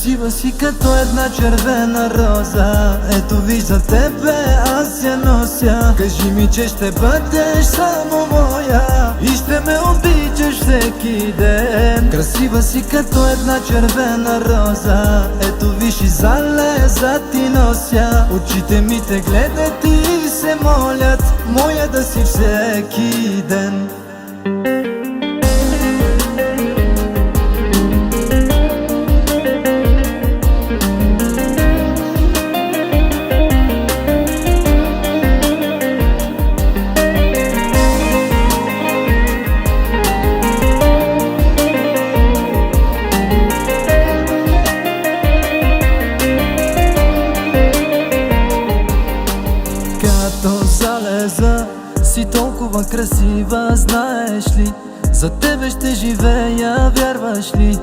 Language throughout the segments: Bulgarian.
Красива си като една червена роза. Ето виж за тебе аз я нося. Кажи ми, че ще бъдеш само моя и ще ме обичаш всеки ден. Красива си като една червена роза. Ето виж и залеза ти нося. Очите ми те гледат и се молят моя да си всеки ден. Залеза си толкова красива, знаеш ли? За тебе ще живея, вярваш ли?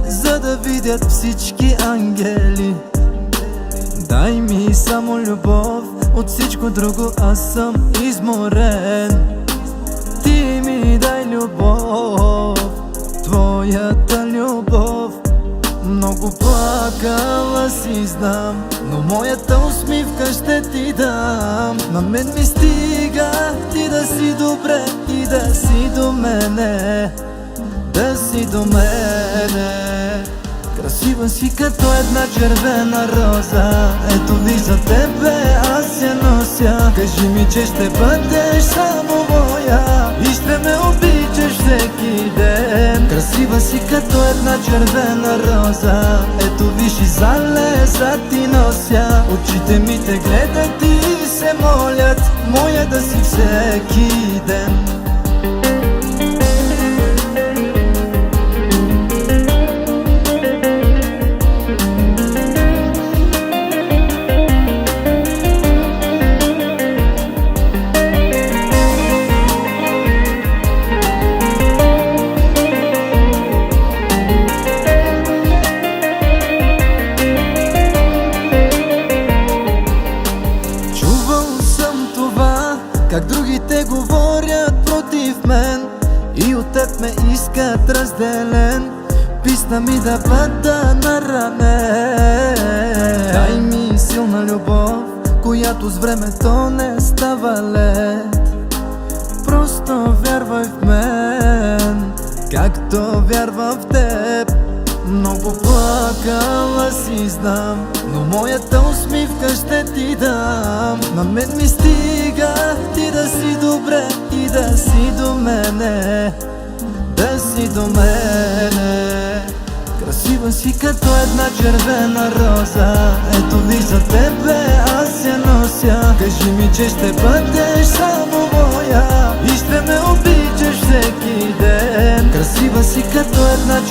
За да видят всички ангели. Дай ми само любов, от всичко друго аз съм изморен. Ти ми дай любов, твоята любов. Много плакала си знам, но моята усмивка ще ти дам. На мен ми стига ти да си добре и да си до мене, да си до мене. Красива си като една червена роза. Ето виж за тебе аз я нося. Кажи ми, че ще бъдеш само моя и ще ме обичаш всеки ден. Красива си като една червена роза. Ето виж и залеза ти нося. Очите ми те гледат и се молят моя да си всеки ден. Как другите говорят против мен и от теб ме искат разделен. Писна ми да бъда наранен. Дай ми силна любов, която с времето не става лед. Просто вярвай в мен, както вярвам в теб. Много плакала си знам, но моята усмивка ще ти дам. На мен ми стига ти да си добре и да си до мене, да си до мене. Красива си като една червена роза. Ето виж за тебе аз я нося. Кажи ми, че ще бъдеш само моя и ще ме обичаш всеки ден. Красива си като една